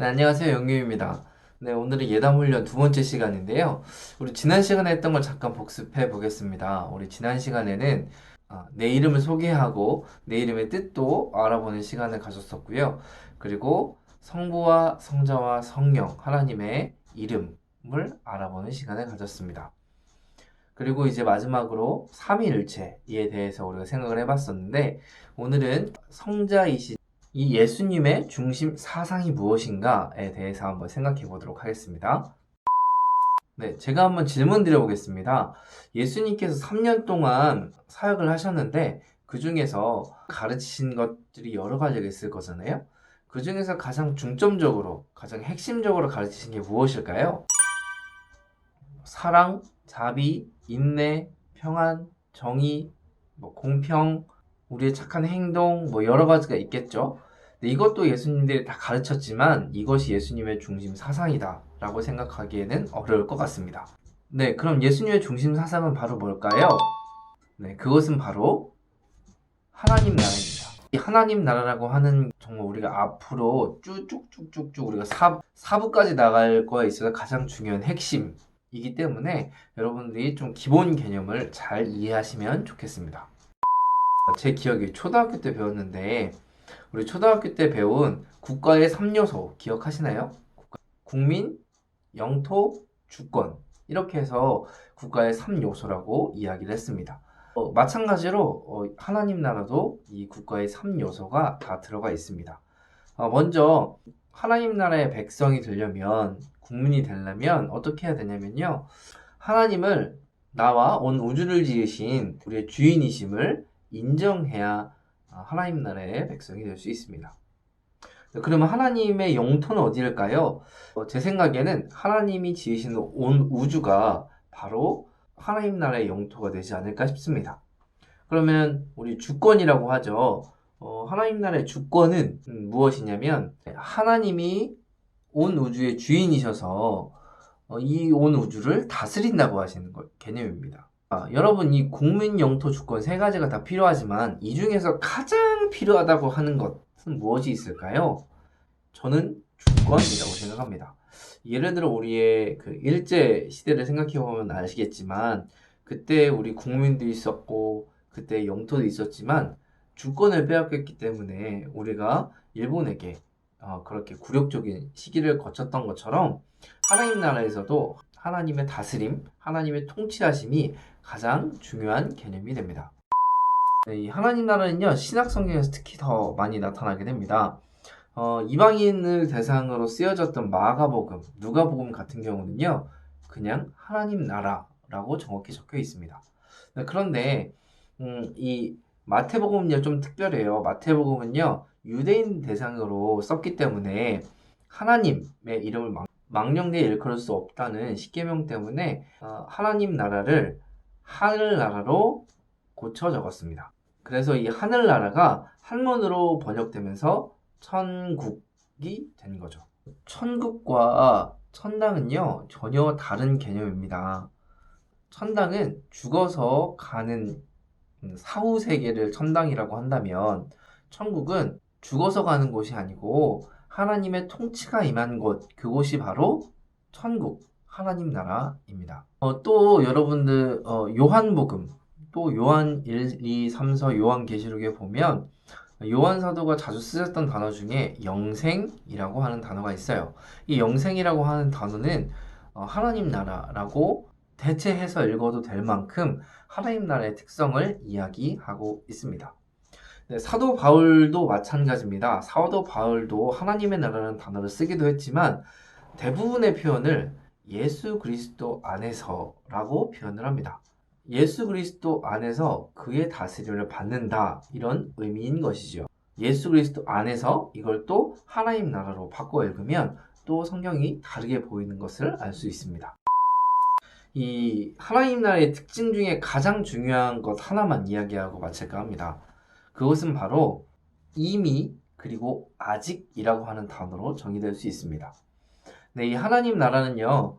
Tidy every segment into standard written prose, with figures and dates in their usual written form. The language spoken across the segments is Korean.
네, 안녕하세요. 영규입니다. 네, 오늘은 예담훈련 두 번째 시간인데요. 우리 지난 시간에 했던 걸 잠깐 복습해 보겠습니다. 우리 지난 시간에는 내 이름을 소개하고 내 이름의 뜻도 알아보는 시간을 가졌었고요. 그리고 성부와 성자와 성령, 하나님의 이름을 알아보는 시간을 가졌습니다. 그리고 이제 마지막으로 삼위일체에 대해서 우리가 생각을 해봤었는데, 오늘은 성자이신 이 예수님의 중심 사상이 무엇인가에 대해서 한번 생각해 보도록 하겠습니다. 네, 제가 한번 질문 드려보겠습니다. 예수님께서 3년 동안 사역을 하셨는데, 그 중에서 가르치신 것들이 여러 가지가 있을 거잖아요? 그 중에서 가장 중점적으로, 가장 핵심적으로 가르치신 게 무엇일까요? 사랑, 자비, 인내, 평안, 정의, 공평, 우리의 착한 행동, 여러 가지가 있겠죠. 근데 이것도 예수님들이 다 가르쳤지만 이것이 예수님의 중심 사상이다라고 생각하기에는 어려울 것 같습니다. 네, 그럼 예수님의 중심 사상은 바로 뭘까요? 네, 그것은 바로 하나님 나라입니다. 이 하나님 나라라고 하는 정말 우리가 앞으로 쭉쭉쭉쭉쭉 우리가 사부까지 나갈 거에 있어서 가장 중요한 핵심이기 때문에 여러분들이 좀 기본 개념을 잘 이해하시면 좋겠습니다. 제 기억에 초등학교 때 배웠는데 우리 초등학교 때 배운 국가의 3요소 기억하시나요? 국민, 영토, 주권 이렇게 해서 국가의 3요소라고 이야기를 했습니다. 마찬가지로 하나님 나라도 이 국가의 3요소가 다 들어가 있습니다. 먼저 하나님 나라의 백성이 되려면 국민이 되려면 어떻게 해야 되냐면요. 하나님을 나와 온 우주를 지으신 우리의 주인이심을 인정해야 하나님 나라의 백성이 될 수 있습니다. 그러면 하나님의 영토는 어디일까요? 제 생각에는 하나님이 지으신 온 우주가 바로 하나님 나라의 영토가 되지 않을까 싶습니다. 그러면 우리 주권이라고 하죠. 하나님 나라의 주권은 무엇이냐면 하나님이 온 우주의 주인이셔서 이 온 우주를 다스린다고 하시는 개념입니다. 여러분 이 국민 영토 주권 세 가지가 다 필요하지만 이 중에서 가장 필요하다고 하는 것은 무엇이 있을까요? 저는 주권이라고 생각합니다. 예를 들어 우리의 그 일제 시대를 생각해 보면 아시겠지만 그때 우리 국민도 있었고 그때 영토도 있었지만 주권을 빼앗겼기 때문에 우리가 일본에게 그렇게 굴욕적인 시기를 거쳤던 것처럼 하나님 나라에서도 하나님의 다스림, 하나님의 통치하심이 가장 중요한 개념이 됩니다. 네, 이 하나님 나라는요, 신약 성경에서 특히 더 많이 나타나게 됩니다. 이방인을 대상으로 쓰여졌던 마가복음, 누가복음 같은 경우는요, 그냥 하나님 나라라고 정확히 적혀 있습니다. 네, 그런데 이 마태복음은요 좀 특별해요. 마태복음은요 유대인 대상으로 썼기 때문에 하나님의 이름을 망령되이 일컬을 수 없다는 십계명 때문에 하나님 나라를 하늘나라로 고쳐 적었습니다. 그래서 이 하늘나라가 한문으로 번역되면서 천국이 된 거죠. 천국과 천당은요 전혀 다른 개념입니다. 천당은 죽어서 가는 사후 세계를 천당이라고 한다면 천국은 죽어서 가는 곳이 아니고 하나님의 통치가 임한 곳, 그곳이 바로 천국, 하나님 나라입니다. 또 여러분들 요한복음, 또 요한 1, 2, 3, 4 요한계시록에 보면 요한 사도가 자주 쓰였던 단어 중에 영생이라고 하는 단어가 있어요. 이 영생이라고 하는 단어는 하나님 나라라고 대체해서 읽어도 될 만큼 하나님 나라의 특성을 이야기하고 있습니다. 네, 사도 바울도 마찬가지입니다. 사도 바울도 하나님의 나라라는 단어를 쓰기도 했지만 대부분의 표현을 예수 그리스도 안에서라고 표현을 합니다. 예수 그리스도 안에서 그의 다스림을 받는다 이런 의미인 것이죠. 예수 그리스도 안에서 이걸 또 하나님 나라로 바꿔 읽으면 또 성경이 다르게 보이는 것을 알 수 있습니다. 이 하나님 나라의 특징 중에 가장 중요한 것 하나만 이야기하고 마칠까 합니다. 그것은 바로 이미 그리고 아직이라고 하는 단어로 정의될 수 있습니다. 네, 이 하나님 나라는요,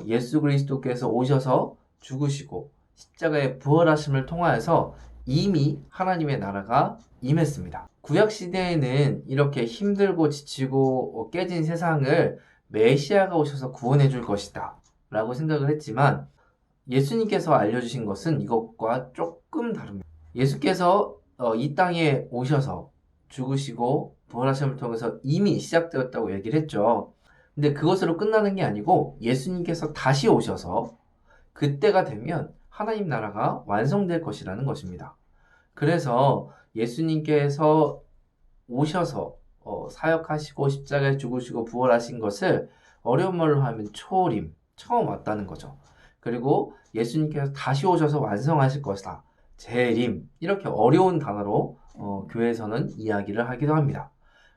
예수 그리스도께서 오셔서 죽으시고 십자가에 부활하심을 통하여서 이미 하나님의 나라가 임했습니다. 구약 시대에는 이렇게 힘들고 지치고 깨진 세상을 메시아가 오셔서 구원해 줄 것이다 라고 생각을 했지만 예수님께서 알려주신 것은 이것과 조금 다릅니다. 예수께서 이 땅에 오셔서 죽으시고 부활하심을 통해서 이미 시작되었다고 얘기를 했죠. 근데 그것으로 끝나는 게 아니고 예수님께서 다시 오셔서 그때가 되면 하나님 나라가 완성될 것이라는 것입니다. 그래서 예수님께서 오셔서 사역하시고 십자가에 죽으시고 부활하신 것을 어려운 말로 하면 초림, 처음 왔다는 거죠. 그리고 예수님께서 다시 오셔서 완성하실 것이다. 재림, 이렇게 어려운 단어로 교회에서는 이야기를 하기도 합니다.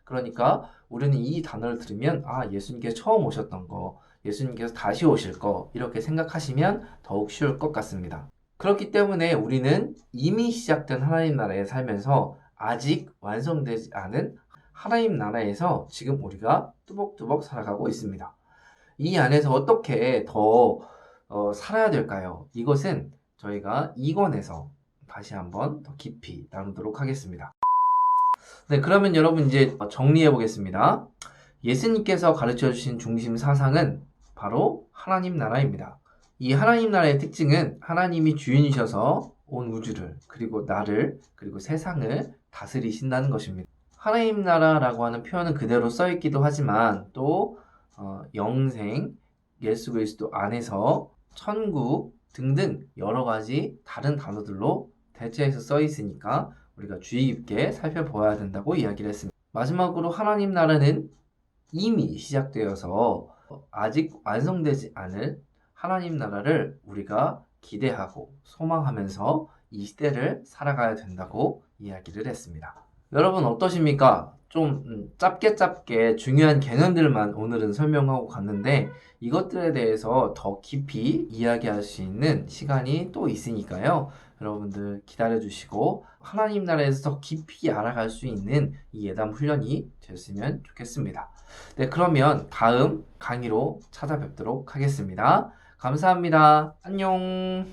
그러니까 우리는 이 단어를 들으면 예수님께서 처음 오셨던 거, 예수님께서 다시 오실 거 이렇게 생각하시면 더욱 쉬울 것 같습니다. 그렇기 때문에 우리는 이미 시작된 하나님 나라에 살면서 아직 완성되지 않은 하나님 나라에서 지금 우리가 뚜벅뚜벅 살아가고 있습니다. 이 안에서 어떻게 더 살아야 될까요? 이것은 저희가 2권에서 다시 한번 더 깊이 나누도록 하겠습니다. 네, 그러면 여러분 이제 정리해 보겠습니다. 예수님께서 가르쳐 주신 중심 사상은 바로 하나님 나라입니다. 이 하나님 나라의 특징은 하나님이 주인이셔서 온 우주를 그리고 나를 그리고 세상을 다스리신다는 것입니다. 하나님 나라라고 하는 표현은 그대로 써있기도 하지만 또 영생, 예수 그리스도 안에서 천국 등등 여러 가지 다른 단어들로 대체해서 써있으니까 우리가 주의 깊게 살펴보아야 된다고 이야기를 했습니다. 마지막으로 하나님 나라는 이미 시작되어서 아직 완성되지 않을 하나님 나라를 우리가 기대하고 소망하면서 이 시대를 살아가야 된다고 이야기를 했습니다. 여러분 어떠십니까? 좀 짧게 중요한 개념들만 오늘은 설명하고 갔는데 이것들에 대해서 더 깊이 이야기할 수 있는 시간이 또 있으니까요. 여러분들 기다려주시고 하나님 나라에서 더 깊이 알아갈 수 있는 이 예담 훈련이 됐으면 좋겠습니다. 네, 그러면 다음 강의로 찾아뵙도록 하겠습니다. 감사합니다. 안녕.